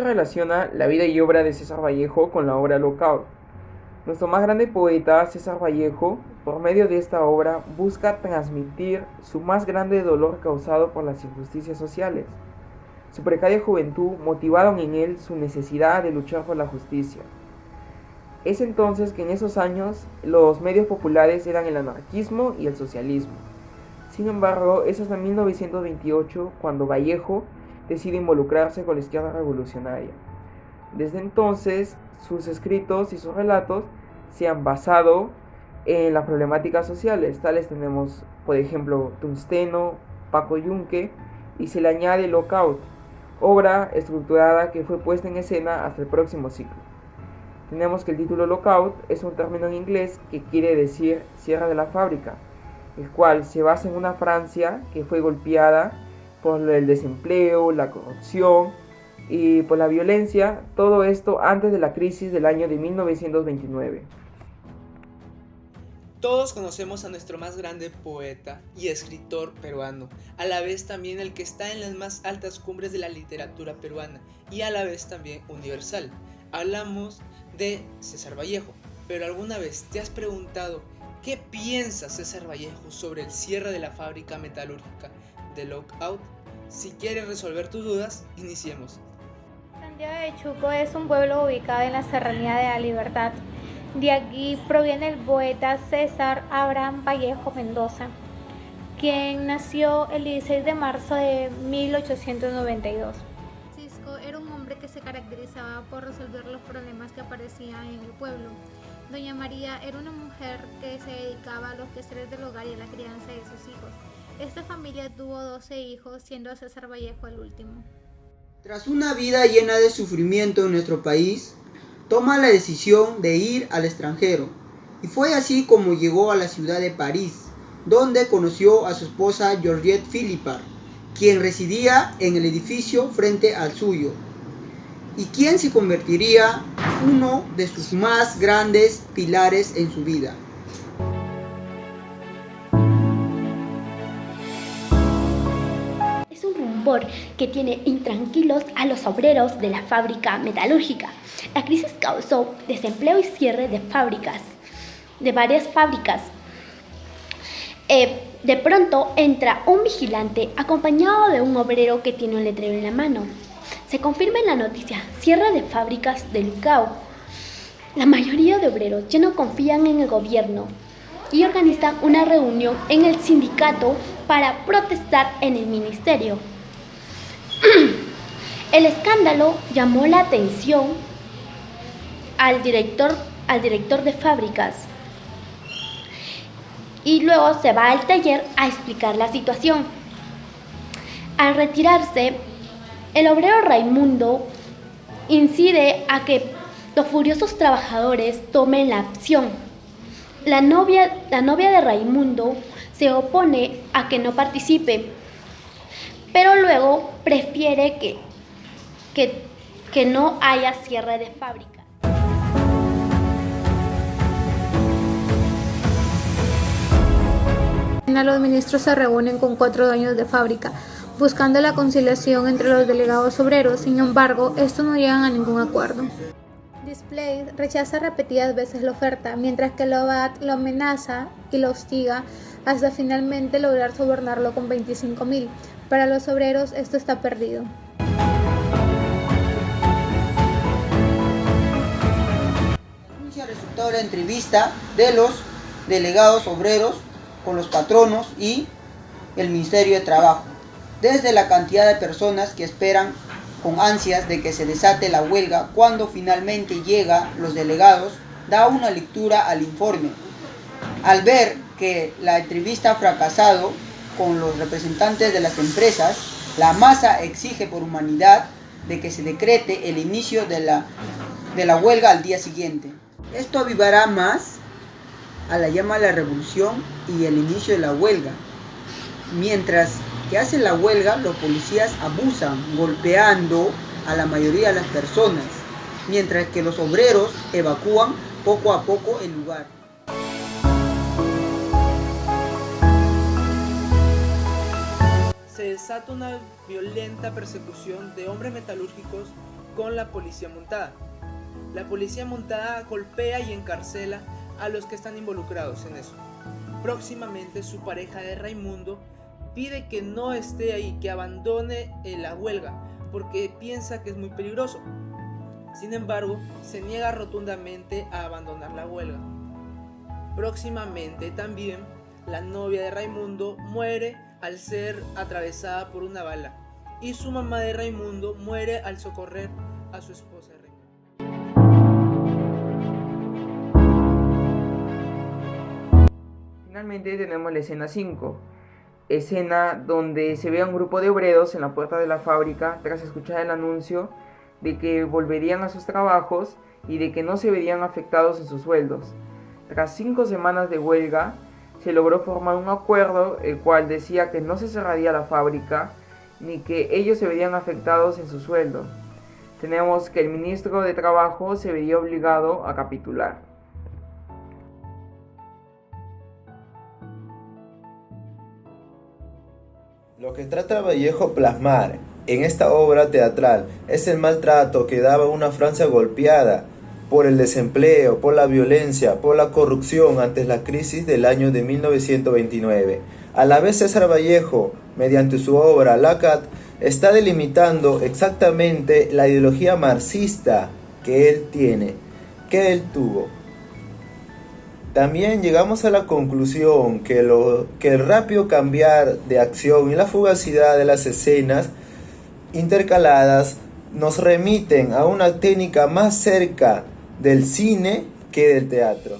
se relaciona la vida y obra de César Vallejo con la obra Lockout. Nuestro más grande poeta, César Vallejo, por medio de esta obra, busca transmitir su más grande dolor causado por las injusticias sociales. Su precaria juventud motivaron en él su necesidad de luchar por la justicia. Es entonces que en esos años los medios populares eran el anarquismo y el socialismo. Sin embargo, es hasta 1928 cuando Vallejo decide involucrarse con la izquierda revolucionaria. Desde entonces, sus escritos y sus relatos se han basado en las problemáticas sociales. Tales tenemos, por ejemplo, Tungsteno, Paco Yunque, y se le añade Lockout, obra estructurada que fue puesta en escena hasta el próximo ciclo. Tenemos que el título Lockout es un término en inglés que quiere decir cierre de la fábrica, el cual se basa en una Francia que fue golpeada por el desempleo, la corrupción y por la violencia, todo esto antes de la crisis del año de 1929. Todos conocemos a nuestro más grande poeta y escritor peruano, a la vez también el que está en las más altas cumbres de la literatura peruana y a la vez también universal. Hablamos de César Vallejo, pero ¿alguna vez te has preguntado qué piensa César Vallejo sobre el cierre de la fábrica metalúrgica de Lockout? Si quieres resolver tus dudas, iniciemos. Santiago de Chuco es un pueblo ubicado en la Serranía de la Libertad. De aquí proviene el poeta César Abraham Vallejo Mendoza, quien nació el 16 de marzo de 1892. Francisco era un hombre que se caracterizaba por resolver los problemas que aparecían en el pueblo. Doña María era una mujer que se dedicaba a los quehaceres del hogar y a la crianza de sus hijos. Esta familia tuvo 12 hijos, siendo César Vallejo el último. Tras una vida llena de sufrimiento en nuestro país, toma la decisión de ir al extranjero, y fue así como llegó a la ciudad de París, donde conoció a su esposa Georgette Philippard, quien residía en el edificio frente al suyo, y quien se convertiría uno de sus más grandes pilares en su vida. Es un rumor que tiene intranquilos a los obreros de la fábrica metalúrgica. La crisis causó desempleo y cierre de fábricas, de varias fábricas. De pronto entra un vigilante acompañado de un obrero que tiene un letrero en la mano. Se confirma en la noticia, cierre de fábricas de Lockout. La mayoría de obreros ya no confían en el gobierno y organizan una reunión en el sindicato para protestar en el ministerio. El escándalo llamó la atención al director de fábricas y luego se va al taller a explicar la situación. Al retirarse, el obrero Raimundo incide a que los furiosos trabajadores tomen la acción. La novia de Raimundo se opone a que no participe, pero luego prefiere que no haya cierre de fábrica. Los ministros se reúnen con 4 dueños de fábrica, buscando la conciliación entre los delegados obreros. Sin embargo, estos no llegan a ningún acuerdo. Display rechaza repetidas veces la oferta, mientras que Lobat lo amenaza y lo hostiga hasta finalmente lograr sobornarlo con 25.000. Para los obreros esto está perdido. Anuncia el resultado de la entrevista de los delegados obreros con los patronos y el Ministerio de Trabajo. Desde la cantidad de personas que esperan con ansias de que se desate la huelga, cuando finalmente llega los delegados, da una lectura al informe. Al ver que la entrevista ha fracasado con los representantes de las empresas, la masa exige por humanidad de que se decrete el inicio de la huelga al día siguiente. Esto avivará más a la llama de la revolución y el inicio de la huelga. Mientras que hacen la huelga, los policías abusan, golpeando a la mayoría de las personas, mientras que los obreros evacúan poco a poco el lugar. Se desata una violenta persecución de hombres metalúrgicos con la policía montada. La policía montada golpea y encarcela a los que están involucrados en eso. Próximamente su pareja de Raimundo pide que no esté ahí, que abandone la huelga, porque piensa que es muy peligroso. Sin embargo, se niega rotundamente a abandonar la huelga. Próximamente también la novia de Raimundo muere al ser atravesada por una bala, y su mamá de Raimundo muere al socorrer a su esposa de Raimundo. Finalmente tenemos la escena 5, escena donde se ve a un grupo de obreros en la puerta de la fábrica tras escuchar el anuncio de que volverían a sus trabajos y de que no se verían afectados en sus sueldos. Tras 5 semanas de huelga, se logró formar un acuerdo el cual decía que no se cerraría la fábrica ni que ellos se verían afectados en su sueldo. Tenemos que el ministro de Trabajo se vería obligado a capitular. Lo que trata Vallejo plasmar en esta obra teatral es el maltrato que daba una Francia golpeada por el desempleo, por la violencia, por la corrupción ante la crisis del año de 1929. A la vez César Vallejo, mediante su obra L'Acat, está delimitando exactamente la ideología marxista que él tiene, que él tuvo. También llegamos a la conclusión que el rápido cambiar de acción y la fugacidad de las escenas intercaladas nos remiten a una técnica más cerca del cine que del teatro.